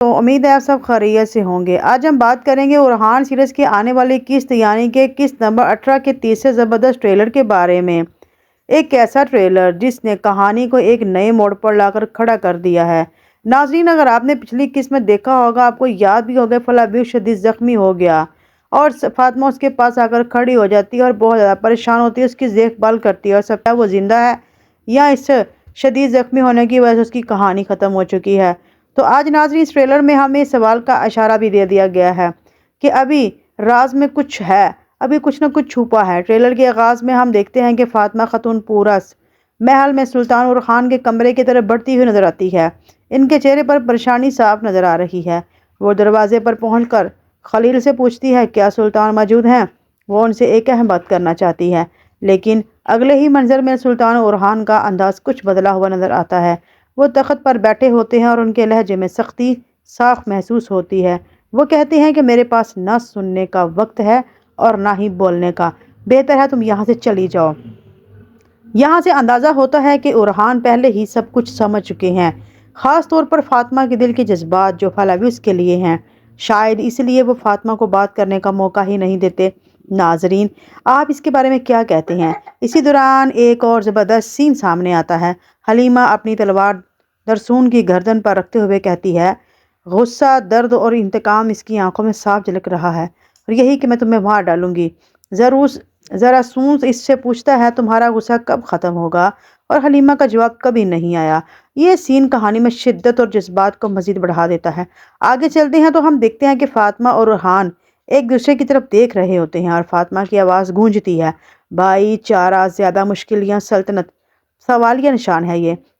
تو امید ہے آپ سب خیریت سے ہوں گے۔ آج ہم بات کریں گے ارحان سیریز کی آنے والی قسط یعنی کہ قسط نمبر 18 کے تیسرے زبردست ٹریلر کے بارے میں۔ ایک ایسا ٹریلر جس نے کہانی کو ایک نئے موڑ پر لا کر کھڑا کر دیا ہے۔ ناظرین، اگر آپ نے پچھلی قسط میں دیکھا ہوگا، آپ کو یاد بھی ہوگا، فلابیو شدید زخمی ہو گیا اور فاطمہ اس کے پاس آ کر کھڑی ہو جاتی ہے اور بہت زیادہ پریشان ہوتی ہے، اس کی دیکھ بھال کرتی ہے اور سب وہ زندہ ہے یا اس شدید زخمی ہونے کی وجہ سے اس کی کہانی ختم ہو چکی ہے۔ تو آج ناظرین اس ٹریلر میں ہمیں سوال کا اشارہ بھی دے دیا گیا ہے کہ ابھی راز میں کچھ ہے، ابھی کچھ نہ کچھ چھپا ہے۔ ٹریلر کے آغاز میں ہم دیکھتے ہیں کہ فاطمہ خاتون پورس محل میں سلطان ارحان کے کمرے کی طرف بڑھتی ہوئی نظر آتی ہے۔ ان کے چہرے پر پریشانی صاف نظر آ رہی ہے۔ وہ دروازے پر پہنچ کر خلیل سے پوچھتی ہے کیا سلطان موجود ہیں۔ وہ ان سے ایک اہم بات کرنا چاہتی ہے، لیکن اگلے ہی منظر میں سلطان ارحان کا انداز کچھ بدلا ہوا نظر آتا ہے۔ وہ تخت پر بیٹھے ہوتے ہیں اور ان کے لہجے میں سختی صاف محسوس ہوتی ہے۔ وہ کہتے ہیں کہ میرے پاس نہ سننے کا وقت ہے اور نہ ہی بولنے کا، بہتر ہے تم یہاں سے چلی جاؤ۔ یہاں سے اندازہ ہوتا ہے کہ ارحان پہلے ہی سب کچھ سمجھ چکے ہیں، خاص طور پر فاطمہ کے دل کے جذبات جو فلاویوس کے لیے ہیں۔ شاید اس لیے وہ فاطمہ کو بات کرنے کا موقع ہی نہیں دیتے۔ ناظرین، آپ اس کے بارے میں کیا کہتے ہیں؟ اسی دوران ایک اور زبردست سین سامنے آتا ہے۔ حلیمہ اپنی تلوار درسون کی گردن پر رکھتے ہوئے کہتی ہے، غصہ، درد اور انتقام اس کی آنکھوں میں صاف جھلک رہا ہے، اور یہی کہ میں تمہیں مار ڈالوں گی۔ ذرا سونس اس سے پوچھتا ہے تمہارا غصہ کب ختم ہوگا، اور حلیمہ کا جواب کبھی نہیں آیا۔ یہ سین کہانی میں شدت اور جذبات کو مزید بڑھا دیتا ہے۔ آگے چلتے ہیں تو ہم دیکھتے ہیں کہ فاطمہ اور ارحان ایک دوسرے کی طرف دیکھ رہے ہوتے ہیں اور فاطمہ کی آواز گونجتی ہے، بھائی چارہ زیادہ مشکل یا سلطنت؟ سوالیہ نشان ہے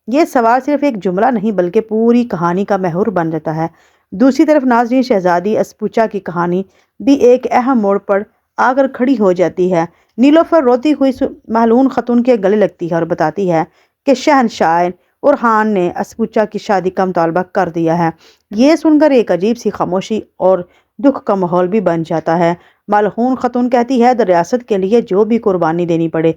یہ سوال صرف ایک جملہ نہیں بلکہ پوری کہانی کا محور بن جاتا ہے۔ دوسری طرف ناظرین، شہزادی اسپوچا کی کہانی بھی ایک اہم موڑ پر آ کر کھڑی ہو جاتی ہے۔ نیلوفر روتی ہوئی ملعون خاتون کے گلے لگتی ہے اور بتاتی ہے کہ شہنشاہ ارحان نے اسپوچا کی شادی کا مطالبہ کر دیا ہے۔ یہ سن کر ایک عجیب سی خاموشی اور دکھ کا ماحول بھی بن جاتا ہے۔ ملعون خاتون کہتی ہے ریاست کے لیے جو بھی قربانی دینی پڑے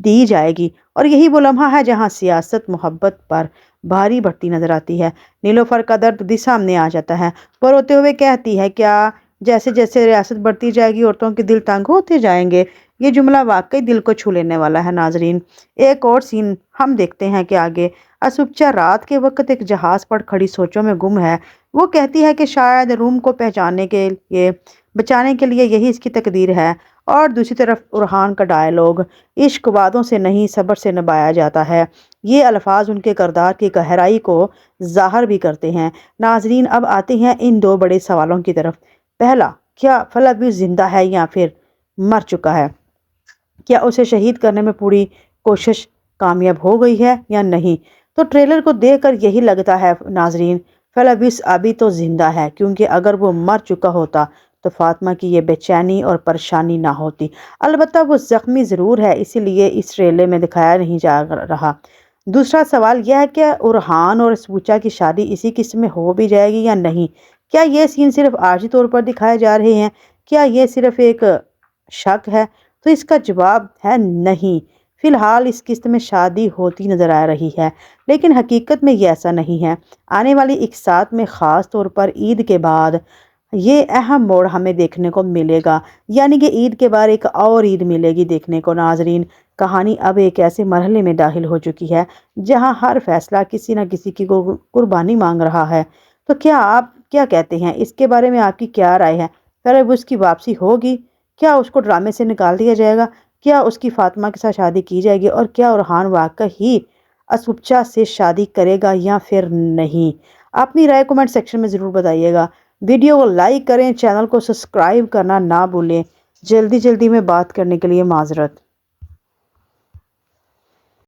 دی جائے گی، اور یہی وہ لمحہ ہے جہاں سیاست محبت پر بھاری بڑھتی نظر آتی ہے۔ نیلوفر کا درد بھی سامنے آ جاتا ہے۔ وہ روتے ہوئے کہتی ہے کیا جیسے جیسے ریاست بڑھتی جائے گی عورتوں کے دل تنگ ہوتے جائیں گے؟ یہ جملہ واقعی دل کو چھو لینے والا ہے۔ ناظرین، ایک اور سین ہم دیکھتے ہیں کہ آگے اسپوچا رات کے وقت ایک جہاز پر کھڑی سوچوں میں گم ہے۔ وہ کہتی ہے کہ شاید روم کو بچانے کے لیے یہی اس کی تقدیر ہے۔ اور دوسری طرف ارحان کا ڈائیلاگ عشق وعدوں سے نہیں صبر سے نبھایا جاتا ہے۔ یہ الفاظ ان کے کردار کی گہرائی کو ظاہر بھی کرتے ہیں۔ ناظرین، اب آتے ہیں ان دو بڑے سوالوں کی طرف۔ پہلا، کیا فلاویوس زندہ ہے یا پھر مر چکا ہے؟ کیا اسے شہید کرنے میں پوری کوشش کامیاب ہو گئی ہے یا نہیں؟ تو ٹریلر کو دیکھ کر یہی لگتا ہے ناظرین، فلاویوس ابھی تو زندہ ہے، کیونکہ اگر وہ مر چکا ہوتا تو فاطمہ کی یہ بے چینی اور پریشانی نہ ہوتی۔ البتہ وہ زخمی ضرور ہے، اسی لیے اس ٹریلر میں دکھایا نہیں جا رہا۔ دوسرا سوال یہ ہے کہ ارحان اور اسپوچا کی شادی اسی قسم میں ہو بھی جائے گی یا نہیں؟ کیا یہ سین صرف عارضی طور پر دکھائے جا رہے ہیں؟ کیا یہ صرف ایک شک ہے؟ تو اس کا جواب ہے نہیں۔ فی الحال اس قسط میں شادی ہوتی نظر آ رہی ہے، لیکن حقیقت میں یہ ایسا نہیں ہے۔ آنے والی اقساط میں خاص طور پر عید کے بعد یہ اہم موڑ ہمیں دیکھنے کو ملے گا، یعنی کہ عید کے بعد ایک اور عید ملے گی دیکھنے کو۔ ناظرین، کہانی اب ایک ایسے مرحلے میں داخل ہو چکی ہے جہاں ہر فیصلہ کسی نہ کسی کی قربانی مانگ رہا ہے۔ تو کیا آپ کیا کہتے ہیں؟ اس کے بارے میں آپ کی کیا رائے ہے؟ فلاویوس کی واپسی ہوگی؟ کیا اس کو ڈرامے سے نکال دیا جائے گا؟ کیا اس کی فاطمہ کے ساتھ شادی کی جائے گی؟ اور کیا ارحان واقعی اسپوچا سے شادی کرے گا یا پھر نہیں؟ اپنی رائے کمنٹ سیکشن میں ضرور بتائیے گا۔ ویڈیو کو لائک کریں، چینل کو سبسکرائب کرنا نہ بھولیں۔ جلدی میں بات کرنے کے لیے معذرت۔